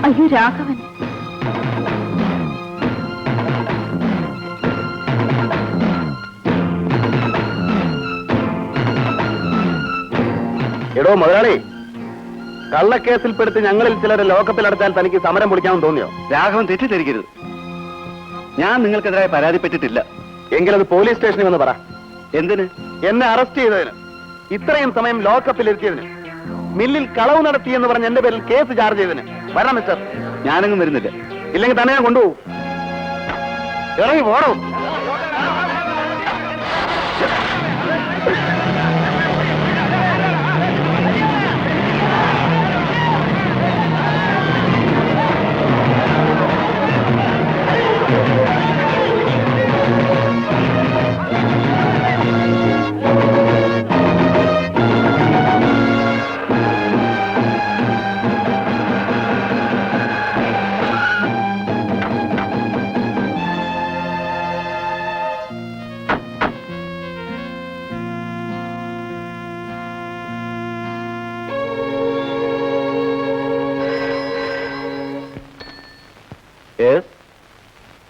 അയ്യോ രാഘവൻ, എടോ മുതലാളി, കള്ളക്കേസിൽപ്പെടുത്തി ഞങ്ങളിൽ ചിലരെ ലോക്കപ്പിലടച്ചാൽ തനിക്ക് സമരം പൊളിക്കാമെന്ന് തോന്നിയോ? രാഘവൻ തെറ്റിദ്ധരിക്കരുത്. ഞാൻ നിങ്ങൾക്കെതിരായി പരാതിപ്പെട്ടിട്ടില്ല. എങ്കിലത് പോലീസ് സ്റ്റേഷനിൽ വന്ന് പറ. എന്തിന്? എന്നെ അറസ്റ്റ് ചെയ്തതിന്, ഇത്രയും സമയം ലോക്കപ്പിലിരുത്തിയതിന്, മില്ലിൽ കളവ് നടത്തിയെന്ന് പറഞ്ഞ് എന്റെ പേരിൽ കേസ് ചാർജ് ചെയ്തതിന്. വരാം മിസ്റ്റർ. ഞാനങ്ങും വരുന്നില്ല. ഇല്ലെങ്കിൽ തന്നെ ഞാൻ കൊണ്ടുപോകും. ഇറങ്ങി പോണോ?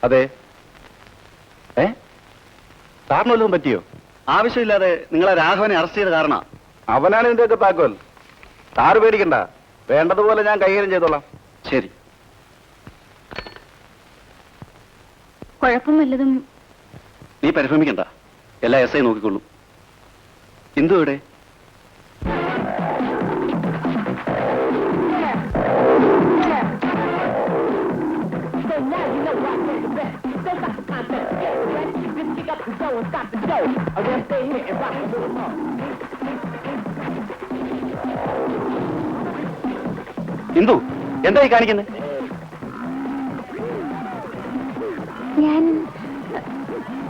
അതെ. സാറിന് വല്ലതും പറ്റിയോ? ആവശ്യമില്ലാതെ നിങ്ങളെ രാഘവനെ അറസ്റ്റ് ചെയ്ത കാരണം അവനാണ് ഇതിന്റെയൊക്കെ താക്കോൽ. സാറ് പേടിക്കണ്ട, വേണ്ടതുപോലെ ഞാൻ കൈകാര്യം ചെയ്തോളാം. ശരി. കുഴപ്പം വല്ലതും? നീ പരിഭ്രമിക്കണ്ട, എല്ലാ എസ് ഐ നോക്കിക്കൊള്ളും. ഇന്ദു എവിടെ? ഇന്ദു, എന്തായി കാണിക്കുന്നത്?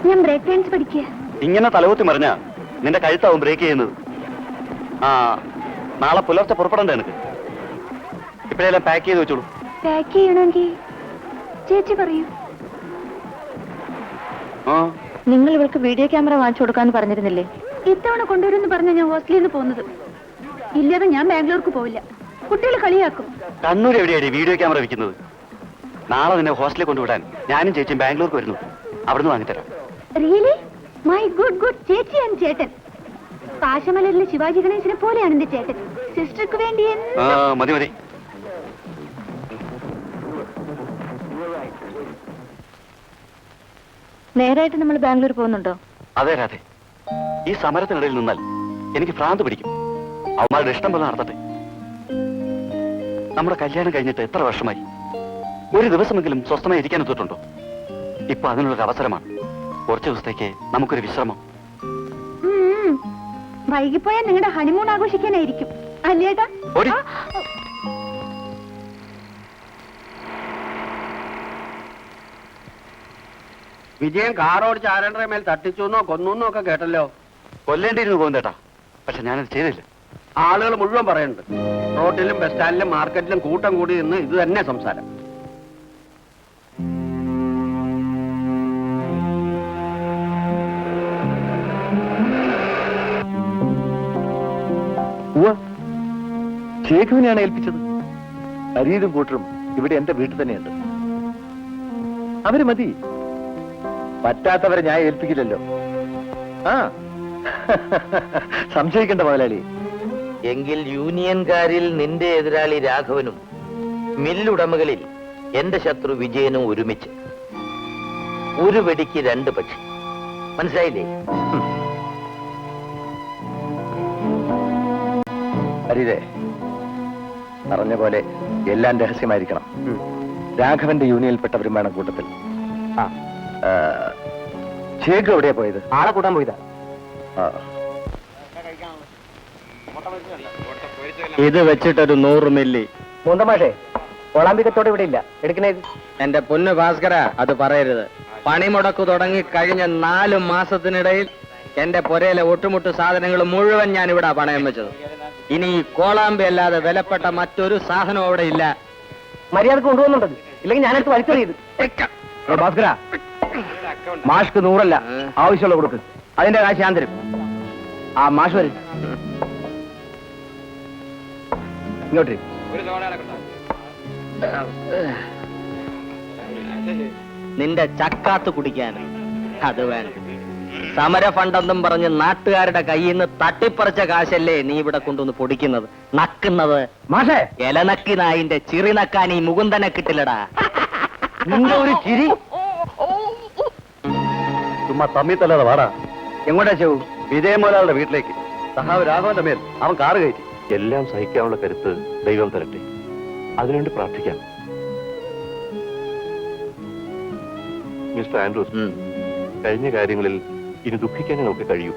ഞാൻ ബ്രേക്ക് ഡാൻസ് പഠിക്കുക. ഇങ്ങനെ തലകുത്തി മറിഞ്ഞാ നിന്റെ കഴുത്താവും ബ്രേക്ക് ചെയ്യുന്നത്. നാളെ പുലർച്ചെ പുറപ്പെടണ്ടേ എനിക്ക്? ഇപ്പോഴെല്ലാം പാക്ക് ചെയ്ത് വെച്ചോളൂ. പാക്ക് ചെയ്യണമെങ്കിൽ ചേച്ചി പറയൂ. നിങ്ങൾ ഇവൾക്ക് വീഡിയോ ക്യാമറ വാങ്ങിച്ചു കൊടുക്കാന്ന് പറഞ്ഞിരുന്നില്ലേ? ഇത്തവണ കൊണ്ടുവരുമെന്ന് പറഞ്ഞ ഞാൻ ഹോസ്റ്റലിൽ നിന്ന് പോകുന്നത്. ഇല്ലാതെ ഞാൻ ബാംഗ്ലൂർക്ക് പോവില്ല. കുട്ടികൾ കളിയാക്കും. കണ്ണൂർ എവിടെയാണ് വീഡിയോ ക്യാമറ വെക്കുന്നത്? നാളെ നിന്നെ ഹോസ്റ്റലിൽ കൊണ്ടുവിടാൻ ഞാനും ചേച്ചിയും ബാംഗ്ലൂർക്ക് വരുന്നു. അവിടുന്ന് വാങ്ങിത്തരാം. റിയലി? My good good. ചേച്ചി ആൻഡ് ചേട്ടൻ കാശമലരിലെ ശിവാജി ഗണേശനെ പോലെയാണ് എന്റെ ചേട്ടൻ. സിസ്റ്റർക്ക് വേണ്ടി മതി മതി. നേരായിട്ട് നമ്മൾ ബാംഗ്ലൂർ പോകുന്നുണ്ടോ? അതെ രാധേ, ഈ സമരത്തിനിടയിൽ നിന്നാൽ എനിക്ക് ഭ്രാന്ത് പിടിക്കും. അവന്മാരുടെ ഇഷ്ടം പോലെ നടത്തട്ടെ. നമ്മുടെ കല്യാണം കഴിഞ്ഞിട്ട് എത്ര വർഷമായി? ഒരു ദിവസമെങ്കിലും സ്വസ്ഥമായി ഇരിക്കാൻ എത്തിയിട്ടുണ്ടോ? ഇപ്പൊ അതിനുള്ളൊരു അവസരമാണ്. കുറച്ചു ദിവസത്തേക്ക് നമുക്കൊരു വിശ്രമം. വൈകിപ്പോയാൽ നിങ്ങളുടെ ഹണിമൂൺ ആഘോഷിക്കാനായിരിക്കും അല്ലേട്ടാ? വിജയൻ കാറോടിച്ച് ആരണ്ടര മേൽ തട്ടിച്ചൂന്നോ കൊന്നൂന്നോ ഒക്കെ കേട്ടല്ലോ. കൊല്ലേണ്ടിയിരുന്നു പോകുന്നേട്ടാ, പക്ഷെ ഞാനത് ചെയ്തില്ല. ആളുകൾ മുഴുവൻ പറയുന്നുണ്ട്. റോഡിലും ബസ് സ്റ്റാൻഡിലും മാർക്കറ്റിലും കൂട്ടം കൂടി നിന്ന് ഇത് തന്നെ സംസാരം. ഷേഖുവിനെയാണ് ഏൽപ്പിച്ചത്. അരീതും കൂട്ടരും ഇവിടെ എന്റെ വീട്ടിൽ തന്നെയുണ്ട്. അവര് മതി. പറ്റാത്തവരെ ഞാൻ ഏൽപ്പിക്കില്ലല്ലോ. സംശയിക്കേണ്ട മുതലാളി. എങ്കിൽ യൂണിയൻകാരിൽ നിന്റെ എതിരാളി രാഘവനും മില്ലുടമകളിൽ എന്റെ ശത്രു വിജയനും ഒരുമിച്ച് ഒരു വെടിക്ക് രണ്ട് പക്ഷി. മനസ്സിലായില്ലേ? അരീതേ, പറഞ്ഞ പോലെ എല്ലാം രഹസ്യമായിരിക്കണം. രാഘവന്റെ യൂണിയനിൽപ്പെട്ടവരും വേണം കൂട്ടത്തിൽ. ഷേഖ് എവിടെയാ പോയത്? ആളെ കൂട്ടാൻ പോയതാ. ഇത് വെച്ചിട്ടൊരു 100 മില്ലി. മൂന്തമാഷേ, ഒളാമ്പിക്കത്തോടെ ഇവിടെ ഇല്ല. എടുക്കണേത്? എന്റെ പൊന്നു ഭാസ്കര, അത് പറയരുത്. പണിമുടക്ക് തുടങ്ങി കഴിഞ്ഞ 4 മാസത്തിനിടയിൽ എന്റെ പുരയിലെ ഒട്ടുമുട്ട് സാധനങ്ങൾ മുഴുവൻ ഞാൻ ഇവിടെ പണയം വെച്ചത്. ഇനി ഈ കോളാമ്പി അല്ലാതെ വിലപ്പെട്ട മറ്റൊരു സാധനം അവിടെ ഇല്ല. മര്യാദക്ക് കൊണ്ടുപോകുന്നുണ്ടത്, ഇല്ലെങ്കിൽ ഞാനെടുത്ത് വലിച്ചെറിയത്. ഭാസ്കര, മാഷ്ക്ക് 100 ആവശ്യമുള്ള കൊടുക്ക്. അതിന്റെ കാശ് ഞാൻ തരും. ആ മാഷ് വരും. ഇങ്ങോട്ട് നിന്റെ ചക്കാത്ത് കുടിക്കാൻ അത് വേണ്ട. സമര ഫണ്ടെന്നും പറഞ്ഞ് നാട്ടുകാരുടെ കയ്യിൽ നിന്ന് തട്ടിപ്പറിച്ച കാശല്ലേ നീ ഇവിടെ കൊണ്ടുവന്ന് പൊടിക്കുന്നത്, നക്കുന്നത്. മാഷേ, ഇലനക്കി നായിന്റെ ചിറി നക്കാൻ ഈ മുകുന്ദനെ കിട്ടില്ലടാ. നിന്റെ ഒരു ചിരി. ചുമ്മാ തമ്മി തല്ലാതെ വാടാ. എങ്ങോട്ടാ ചെവു? വിജയമോലാളുടെ വീട്ടിലേക്ക്. സഹാവ് രാഘവന്റെ മേൽ അവൻ കാറ് കയറ്റി. എല്ലാം സഹിക്കാനുള്ള കരുത്ത് ദൈവം തരട്ടെ, അതിനുവേണ്ടി പ്രാർത്ഥിക്കാം. മിസ്റ്റർ ആൻഡ്രൂസ്, കഴിഞ്ഞ കാര്യങ്ങളിൽ ഇനി ദുഃഖിക്കാനേ നമുക്ക് കഴിയൂ.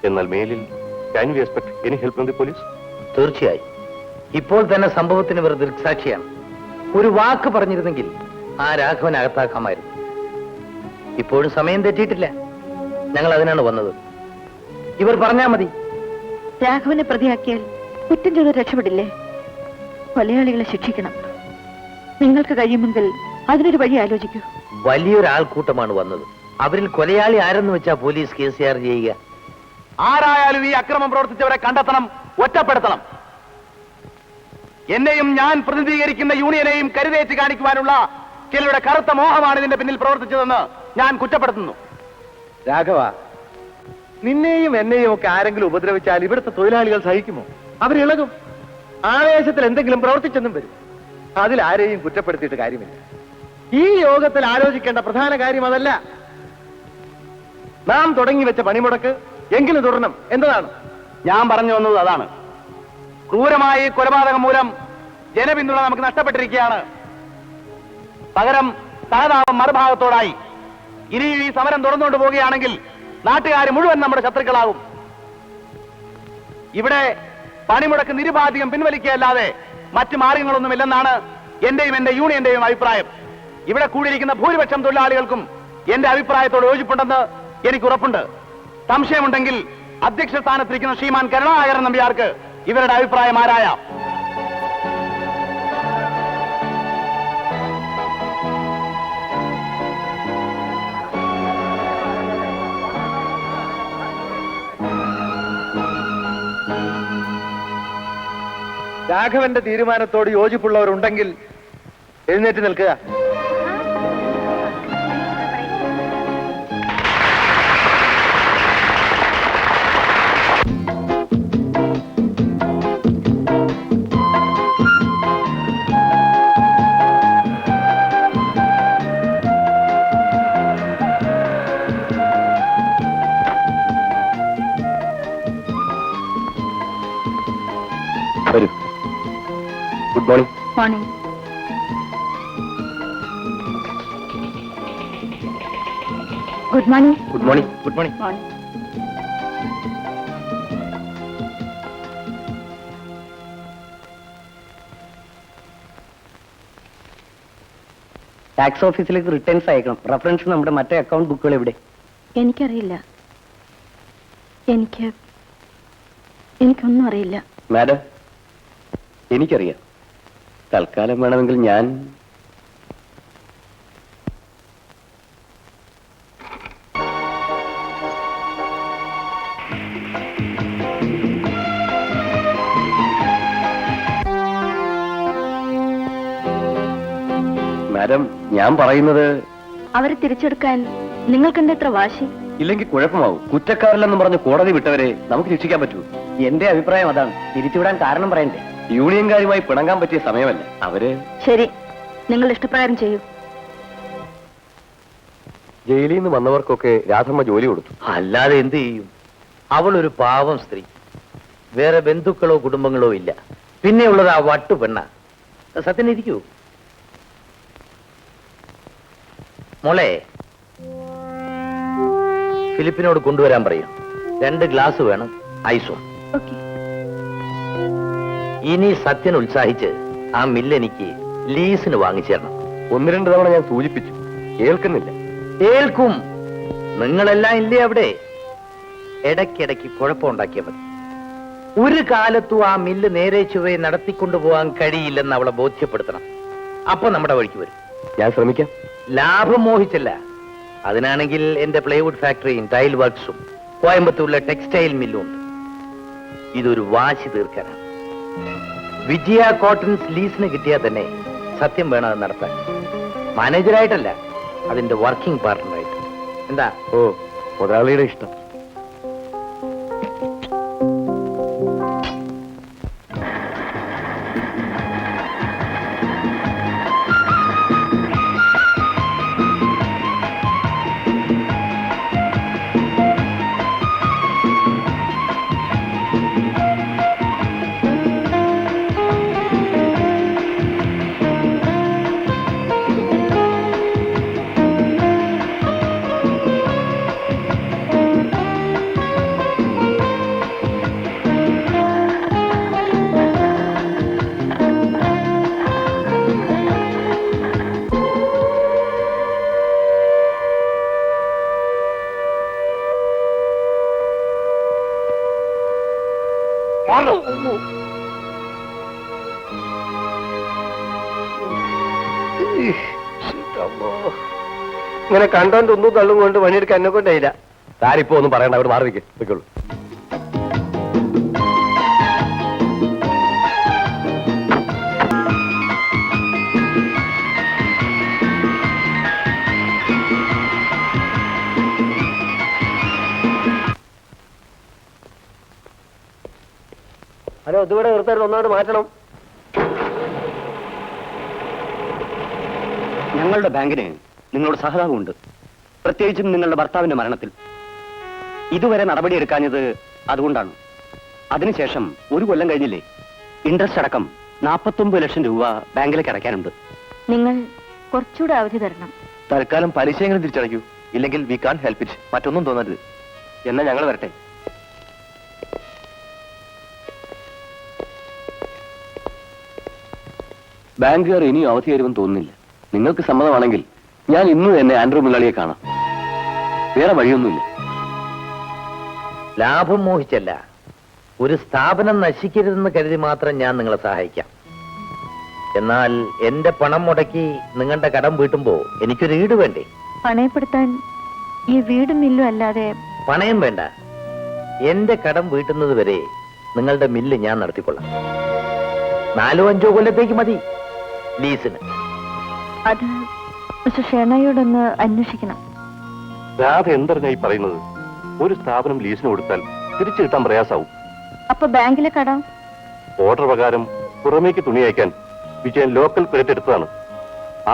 എന്നാൽ മേലിൽ can we expect any help from the police? തീർച്ചയായും. ഇപ്പോൾ തന്നെ സംഭവത്തിന് ഇവർ ദൃക്സാക്ഷിയാണ്. ഒരു വാക്ക് പറഞ്ഞിരുന്നെങ്കിൽ ആ രാഘവൻ അകത്താക്കാമായിരുന്നു. ഇപ്പോഴും സമയം തെറ്റിയിട്ടില്ല. ഞങ്ങൾ അതിനാണ് വന്നത്. ഇവർ പറഞ്ഞാ മതി. രാഘവനെ പ്രതിയാക്കിയാൽ കുറ്റം ചെയ്ത് രക്ഷപ്പെടില്ലേ? കൊലയാളികളെ ശിക്ഷിക്കണം. നിങ്ങൾക്ക് കഴിയുമെങ്കിൽ അതിനൊരു വഴി ആലോചിക്കൂ. വലിയൊരാൾക്കൂട്ടമാണ് വന്നത്. അവരിൽ കൊലയാളി ആരെന്ന് വെച്ചാ പോലീസ് കേസ് ചാർജ് ചെയ്യുക? ആരായാലും ഈ അക്രമം പ്രവർത്തിച്ചവരെ കണ്ടെത്തണം, ഒറ്റപ്പെടുത്തണം. എന്നെയും ഞാൻ പ്രതിനിധീകരിക്കുന്ന യൂണിയനെയും കരുതേച്ച് കാണിക്കുവാനുള്ള ചിലരുടെ കറുത്ത മോഹമാണ് ഇതിന്റെ പിന്നിൽ പ്രവർത്തിച്ചതെന്ന് ഞാൻ കുറ്റപ്പെടുത്തുന്നു. രാഘവ, നിന്നെയും എന്നെയും ഒക്കെ ആരെങ്കിലും ഉപദ്രവിച്ചാൽ ഇവിടുത്തെ തൊഴിലാളികൾ സഹിക്കുമോ? അവരിളകും. ആവേശത്തിൽ എന്തെങ്കിലും പ്രവർത്തിച്ചെന്നും വരും. അതിൽ ആരെയും കുറ്റപ്പെടുത്തിയിട്ട് കാര്യമില്ല. ഈ യോഗത്തിൽ ആലോചിക്കേണ്ട പ്രധാന കാര്യം അതല്ല. നാം തുടങ്ങി വെച്ച പണിമുടക്ക് എങ്കിലും തുടരണം എന്നതാണ്. ഞാൻ പറഞ്ഞു വന്നത് അതാണ്. ക്രൂരമായ ഈ കൊലപാതകം മൂലം ജനപിന്തുണ നമുക്ക് നഷ്ടപ്പെട്ടിരിക്കുകയാണ്. പകരം സഹതാപം മറുഭാഗത്തോടായി. ഇനിയും ഈ സമരം തുടർന്നുകൊണ്ട് പോവുകയാണെങ്കിൽ നാട്ടുകാർ മുഴുവൻ നമ്മുടെ ശത്രുക്കളാവും. ഇവിടെ പണിമുടക്ക് നിരുപാധികം പിൻവലിക്കുകയല്ലാതെ മറ്റു മാർഗങ്ങളൊന്നുമില്ലെന്നാണ് എന്റെയും എന്റെ യൂണിയന്റെയും അഭിപ്രായം. ഇവിടെ കൂടിയിരിക്കുന്ന ഭൂരിപക്ഷം തൊഴിലാളികൾക്കും എന്റെ അഭിപ്രായത്തോട് യോജിപ്പുണ്ടെന്ന് എനിക്ക് ഉറപ്പുണ്ട്. സംശയമുണ്ടെങ്കിൽ അധ്യക്ഷ സ്ഥാനത്തിരിക്കുന്ന ശ്രീമാൻ കരുണാകരൻ നമ്പ്യാർക്ക് ഇവരുടെ അഭിപ്രായം ആരായാം. രാഘവന്റെ തീരുമാനത്തോട് യോജിപ്പുള്ളവരുണ്ടെങ്കിൽ എഴുന്നേറ്റ് നിൽക്കുക. വരൂ. Good morning. Morning. Good morning. Good morning. Good morning. Morning. Tax ഓഫീസിലേക്ക് റിട്ടേൺസ് അയക്കണം. റഫറൻസ് നമ്മുടെ മറ്റേ അക്കൗണ്ട് ബുക്കുകൾ എവിടെ? എനിക്കറിയില്ല. എനിക്കൊന്നും അറിയില്ല. മാഡം, എനിക്കറിയാം. തൽക്കാലം വേണമെങ്കിൽ ഞാൻ മാഡം, ഞാൻ പറയുന്നത് അവരെ തിരിച്ചെടുക്കാൻ നിങ്ങൾക്കെന്താ എത്ര വാശി? ഇല്ലെങ്കിൽ കുഴപ്പമാവും. കുറ്റക്കാരില്ലെന്ന് പറഞ്ഞ് കോടതി വിട്ടവരെ നമുക്ക് രക്ഷിക്കാൻ പറ്റൂ. എന്റെ അഭിപ്രായം അതാണ്. തിരിച്ചുവിടാൻ കാരണം പറയണ്ടേ? യൂണിയൻകാരുമായി പിണങ്ങാൻ പറ്റിയ സമയമല്ല. അവര് ശരി, നിങ്ങൾ ഇഷ്ടപ്രകാരം ചെയ്യൂ. ജയിലിൽ നിന്ന് വന്നവർക്കൊക്കെ രാധമ്മ ജോലി കൊടുത്തു. അല്ലാതെ എന്ത് ചെയ്യും? അവൾ ഒരു പാവം സ്ത്രീ. വേറെ ബന്ധുക്കളോ കുടുംബങ്ങളോ ഇല്ല. പിന്നെയുള്ളത് ആ വട്ടു പെണ്ണ. സത്യം ഇരിക്കൂ മോളെ. ഫിലിപ്പിനോട് കൊണ്ടുവരാൻ പറയും. 2 ഗ്ലാസ് വേണം, ഐസും. ഓക്കെ. ഇനി സത്യൻ ഉത്സാഹിച്ച് ആ മില്ല് എനിക്ക് ലീസിന് വാങ്ങിച്ചേരണം. 1-2 തവണ ഞാൻ സൂചിപ്പിച്ചു, കേൾക്കുന്നില്ല. കേൾക്കും. നിങ്ങളെല്ലാം ഇല്ലേ അവിടെ? ഇടയ്ക്കിടയ്ക്ക് കുഴപ്പമുണ്ടാക്കിയാൽ മതി. ഒരു കാലത്തും ആ മില്ല് നേരെ ചൊവ്വേ നടത്തിക്കൊണ്ടുപോകാൻ കഴിയില്ലെന്ന് അവളെ ബോധ്യപ്പെടുത്തണം. അപ്പൊ നമ്മുടെ വഴിക്ക് വരും. ഞാൻ ശ്രമിക്കാം. ലാഭം മോഹിച്ചല്ല. അതിനാണെങ്കിൽ എന്റെ പ്ലൈവുഡ് ഫാക്ടറിയും ടൈൽ വർക്ക്സും കോയമ്പത്തൂരിലെ ടെക്സ്റ്റൈൽ മില്ലും ഉണ്ട്. ഇതൊരു വാശി തീർക്കാനാണ്. വിജയ കോട്ടൺസ് ലീസിന് കിട്ടിയാൽ തന്നെ സത്യം വേണം അത് നടത്താൻ. മാനേജറായിട്ടല്ല, അതിന്റെ വർക്കിംഗ് പാർട്ട്ണറായിട്ട്. എന്താ? ഓ, മുതലാളിയുടെ ഇഷ്ടം. ഇങ്ങനെ കണ്ടോണ്ട് ഒന്നും തള്ളും കൊണ്ട് പണിയെടുക്കാൻ എന്നെ കൊണ്ടായില്ല. താരിപ്പോ ഒന്നും പറയണ്ട, അവിടെ മാറി നിൽക്കുള്ളൂ. ഹലോ, ഇതുകൂടെ നിർത്തരുത്, ഒന്നാമത് മാറ്റണം. ഞങ്ങളുടെ ബാങ്കിന് നിങ്ങളോട് സഹതാപമുണ്ട്, പ്രത്യേകിച്ചും നിങ്ങളുടെ ഭർത്താവിന്റെ മരണത്തിൽ. ഇതുവരെ നടപടിയെടുക്കാഞ്ഞത് അതുകൊണ്ടാണ്. അതിനുശേഷം 1 കൊല്ലം കഴിഞ്ഞില്ലേ, ഇൻട്രസ്റ്റ് അടക്കം 49 ലക്ഷം രൂപ ബാങ്കിലേക്ക് അടയ്ക്കാനുണ്ട്. നിങ്ങൾ കുറച്ചുകൂടെ അവധി തരണം. തൽക്കാലം പലിശയെങ്കിലും തിരിച്ചടയ്ക്കൂ, ഇല്ലെങ്കിൽ വി കാൻ ഹെൽപ്പ് ഇറ്റ്. മറ്റൊന്നും തോന്നരുത്. എന്നാ ഞങ്ങൾ വരട്ടെ. ബാങ്കുകാർ ഇനിയും അവധി തരുമെന്ന് തോന്നുന്നില്ല. നിങ്ങൾക്ക് സമ്മതമാണെങ്കിൽ ഞാൻ ഇന്ന് തന്നെ ആൻഡ്രൂ മുതലാളിയെ കാണാം. വേറെ വഴിയൊന്നുമില്ല. ലാഭം മോഹിച്ചല്ല, ഒരു സ്ഥാപനം നശിക്കരുതെന്ന് കരുതി മാത്രം ഞാൻ നിങ്ങളെ സഹായിക്കാം. എന്നാൽ എന്റെ പണം മുടക്കി നിങ്ങളുടെ കടം വീട്ടുമ്പോ എനിക്കൊരു ഈട് വേണ്ടേ? പണയപ്പെടുത്താൻ ഈ വീടും മില്ലും അല്ലാതെ. പണയം വേണ്ട, എന്റെ കടം വീട്ടുന്നത് വരെ നിങ്ങളുടെ മില്ല് ഞാൻ നടത്തിക്കൊള്ളാം. 4-5 കൊല്ലത്തേക്ക് മതി ലീസിന്. അത് മിസ്റ്റർ ഷേണയോടൊന്ന് അന്വേഷിക്കണം. രാധ എന്തറിഞ്ഞായി പറയുന്നത്? ഒരു സ്ഥാപനം ലീസിന് കൊടുത്താൽ തിരിച്ചു കിട്ടാൻ പ്രയാസാവും. അപ്പൊ ബാങ്കിലെ കടം? ഓർഡർ പ്രകാരം പുറമേക്ക് തുണി അയക്കാൻ വിജയൻ ലോക്കൽ ക്രെഡിറ്റ് എടുത്തതാണ്.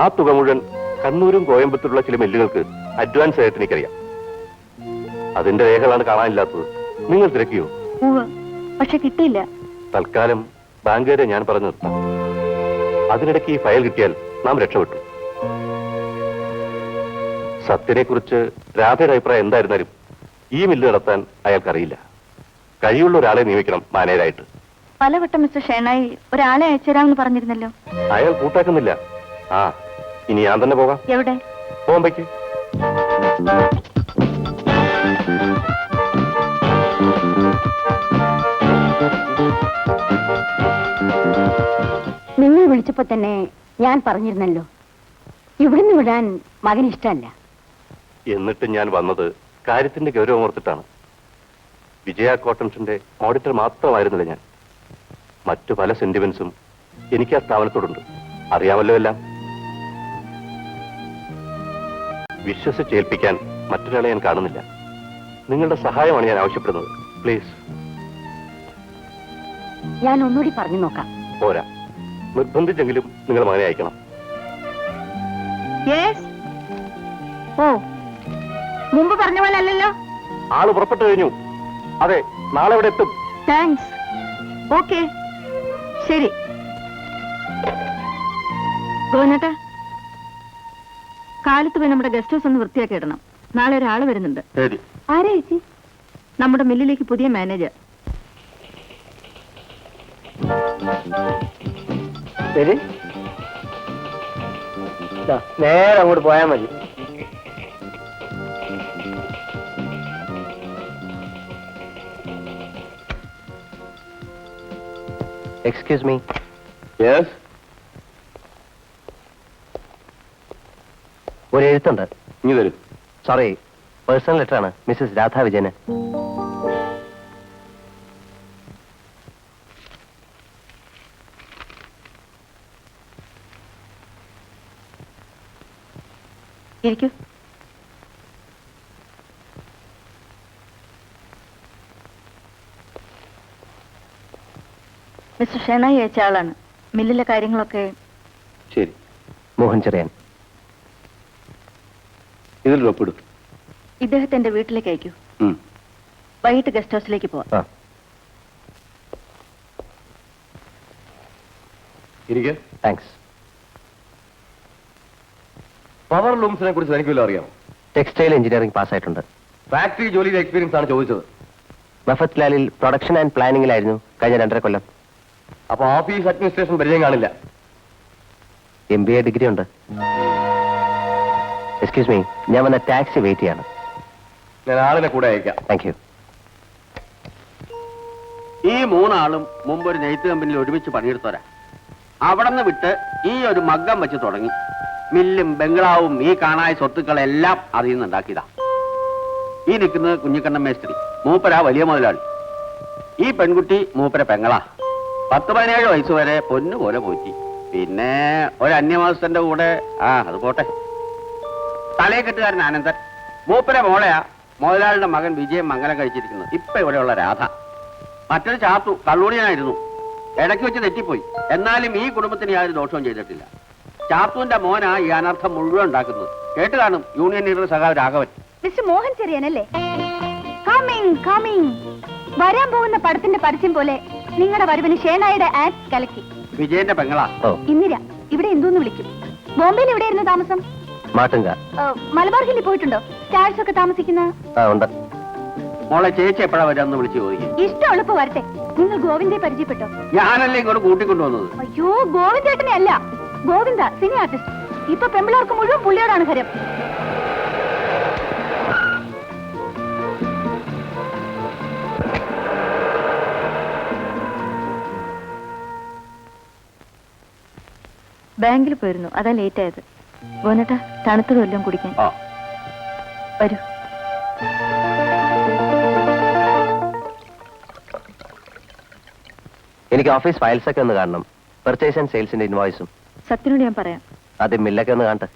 ആ തുക മുഴുവൻ കണ്ണൂരും കോയമ്പത്തൂരുള്ള ചില മില്ലുകൾക്ക് അഡ്വാൻസ് ആയിട്ട് എനിക്കറിയാം. അതിന്റെ രേഖകളാണ് കാണാനില്ലാത്തത്. നിങ്ങൾ തിരക്കിയോ? പക്ഷെ കിട്ടിയില്ല. തൽക്കാലം ബാങ്കുകാരെ ഞാൻ പറഞ്ഞു നിർത്താം. അതിനിടയ്ക്ക് ഈ ഫയൽ കിട്ടിയാൽ നാം രക്ഷപ്പെട്ടു. സത്യനെ കുറിച്ച് രാധയുടെ അഭിപ്രായം എന്തായിരുന്നാലും ഈ മില്ല് നടത്താൻ അയാൾക്കറിയില്ല. കഴിവുള്ള ഒരാളെ നിയമിക്കണം മാനേജരായിട്ട്. പലവട്ടം മിസ്റ്റർ ഷേണായി ഒരാളെ അയച്ചുതരാമെന്ന് പറഞ്ഞിരുന്നല്ലോ. അയാൾ കൂട്ടാക്കുന്നില്ല. ഇനി ഞാൻ തന്നെ പോകാം. എവിടെ? ബോംബെക്ക്. നിങ്ങൾ വിളിച്ചപ്പോ തന്നെ ഞാൻ പറഞ്ഞിരുന്നല്ലോ, ഇവിടുന്ന് വിടാൻ മകന് ഇഷ്ടമല്ല. എന്നിട്ട് ഞാൻ വന്നത് കാര്യത്തിന്റെ ഗൗരവം ഓർത്തിട്ടാണ്. വിജയ കോട്ടൺസിന്റെ ഓഡിറ്റർ മാത്രമായിരുന്നില്ല ഞാൻ. മറ്റു പല സെന്റിമെന്റ്സും എനിക്ക് ആ സ്ഥാപനത്തോടുണ്ട്. അറിയാമല്ലോ എല്ലാം. വിശ്വസിച്ചേൽപ്പിക്കാൻ മറ്റൊരാളെ ഞാൻ കാണുന്നില്ല. നിങ്ങളുടെ സഹായമാണ് ഞാൻ ആവശ്യപ്പെടുന്നത്. പ്ലീസ്. ഞാൻ ഒന്നുകൂടി പറഞ്ഞു നോക്കാം. പോരാ, നിർബന്ധിച്ചെങ്കിലും നിങ്ങൾ മകനെ അയക്കണം. ഓ, മുമ്പ് പറഞ്ഞ പോലെ അല്ലല്ലോ. ആള് പുറപ്പെട്ടു കഴിഞ്ഞു. അതെ, നാളെ ഇവിടെ എത്തും. താങ്ക്സ്. ഓക്കെ, ശരി. ഗോനേട്ടാ, കാലത്ത് പോയി നമ്മുടെ ഗസ്റ്റ് ഹൗസ് ഒന്ന് വൃത്തിയാക്കി ഇടണം. നാളെ ഒരാള് വരുന്നുണ്ട്. ശരി. ആരാ ചേച്ചി? നമ്മുടെ മില്ലിലേക്ക് പുതിയ മാനേജർ. ശരി, നേരെ അങ്ങോട്ട് പോയാൽ മതി. Excuse me. യെസ്. ഒരു എഴുത്തുണ്ട്. ഇനി വരൂ. സോറി, പേഴ്സണൽ ലെറ്റർ ആണ്. മിസ്സസ് രാധാ വിജയന്. ഇരിക്കൂ. മിസ്റ്റർ ഷെനായി അയച്ച ആളാണ്. മില്ലിലെ കാര്യങ്ങളൊക്കെ. ശരി. മോഹൻ ചെറിയാൻ, ഇതിൽ ഒപ്പിടും. ഇദ്ദേഹത്തെ എന്റെ വീട്ടിലേക്ക് അയക്കൂ. വൈകിട്ട് ഗസ്റ്റ് ഹൗസിലേക്ക് പോവാം. താങ്ക്സ്. പവർ ലൂംസിനെ കുറിച്ച് എനിക്ക് വല്ലതും അറിയാമോ? ടെക്സ്റ്റൈൽ എഞ്ചിനീയറിംഗ് പാസ്സായിട്ടുണ്ട്. ഫാക്ടറി ജോലിയുടെ എക്സ്പീരിയൻസ് ആണ് ചോദിച്ചത്. മഫത് ലാലിൽ പ്രൊഡക്ഷൻ ആൻഡ് പ്ലാനിങ്ങിലായിരുന്നു കഴിഞ്ഞ 2.5 കൊല്ലം. അപ്പൊ ഓഫീസ് അഡ്മിനിസ്ട്രേഷൻ പരിചയം കാണില്ല. MBA ഡിഗ്രി ഉണ്ട്. എക്സ്ക്യൂസ് മീ, ഞാൻ വന്ന ടാക്സി വെയിറ്റ് ചെയ്യാണ്. ഞാൻ ആളിനെ കൂടെ അയക്കാം. Thank you. ഈ 3 ആളും മുമ്പ് ഒരു നെയ്ത്ത് കമ്പനിയിൽ ഒരുമിച്ച് പണിയെടുത്തോരാ. അവിടെ നിന്ന് വിട്ട് ഈ ഒരു മഗ്ഗം വെച്ച് തുടങ്ങി. മില്ലും ബംഗ്ലാവും ഈ കാണായ സ്വത്തുക്കളെല്ലാം അതിൽ നിന്ന് ഉണ്ടാക്കിയതാ. ഈ നിൽക്കുന്നത് കുഞ്ഞിക്കണ്ണൻ മേസ്ത്രി, മൂപ്പരാ വലിയ മുതലാളി. ഈ പെൺകുട്ടി മൂപ്പര പെങ്ങളാ. 10-17 വയസ്സ് വരെ പൊന്നു പോലെ പോറ്റി. പിന്നെ ഒരു അന്യമാസത്തിന്റെ കൂടെ അത് പോട്ടെ. തലയെക്കെട്ടുകാരൻ ആനന്ദൻ, മൂപ്പര മോളയാ മുതലാളിയുടെ മകൻ വിജയം മംഗലം കഴിച്ചിരിക്കുന്നത്. ഇപ്പൊ ഇവിടെയുള്ള രാധ. മറ്റൊരു ചാത്തു കള്ളൂണിയായിരുന്നു, ഇടയ്ക്ക് വെച്ച് തെറ്റിപ്പോയി. എന്നാലും ഈ കുടുംബത്തിന് യാതൊരു ദോഷവും ചെയ്തിട്ടില്ല. ചാത്തുവിന്റെ മോനാ ഈ അനർത്ഥം മുഴുവൻ ഉണ്ടാക്കുന്നത്. കേട്ട് കാണും യൂണിയൻ ലീഡർ സഖാവ് രാഘവൻ. മിസ്റ്റർ മോഹൻ ചെറിയാനല്ലേ? Coming coming. വരാൻ പോകുന്ന പടത്തിന്റെ പരസ്യം പോലെ നിങ്ങളുടെ വരവിന് ഷേനായുടെ ആഡ് കലക്കി. വിജയന്റെ പെങ്ങളാ. ഇന്ദിര. ഇവിടെ എന്തോന്ന് വിളിക്കും? ബോംബെയിൽ എവിടെയായിരുന്നു താമസം? മാട്ടുങ്ക. മലബാർ ഹില്ലിൽ പോയിട്ടുണ്ടോ? സ്റ്റാർസ് ഒക്കെ താമസിക്കുന്ന? ഉണ്ട്. മോളെ ചേച്ചി എപ്പോഴാ വരാന്ന് വിളിച്ചു ചോദിക്കും. ഇഷ്ടമുള്ളപ്പോ വരട്ടെ. നിങ്ങൾ ഗോവിന്ദയെ പരിചയപ്പെട്ടോ? ഞാനല്ലേ ഇങ്ങോട്ട് കൂട്ടിക്കൊണ്ടുവന്നത്. അയ്യോ, ഗോവിന്ദേട്ടനെ അല്ല, ഗോവിന്ദ സിനി ആർട്ടിസ്റ്റ്. ഇപ്പൊ പെമ്പിളാർക്ക് മുഴുവൻ പുള്ളിയോടാണ് ഹരം. ബാങ്കിൽ പോയിരുന്നു, അതാ ലേറ്റ് ആയത്. ഗോനേട്ടാ, തണുത്തത് വല്ലതും കുടിക്കാൻ. വരൂ. എനിക്ക് ഓഫീസ് ഫയൽസ് ഒക്കെ ഒന്ന് കാണണം. Purchase and സെയിൽസിന്റെ ഇൻവോയ്സും. സത്യനോട് ഞാൻ പറയാം. ആദ്യം മില്ലൊക്കെ ഒന്ന് കാണട്ടെ.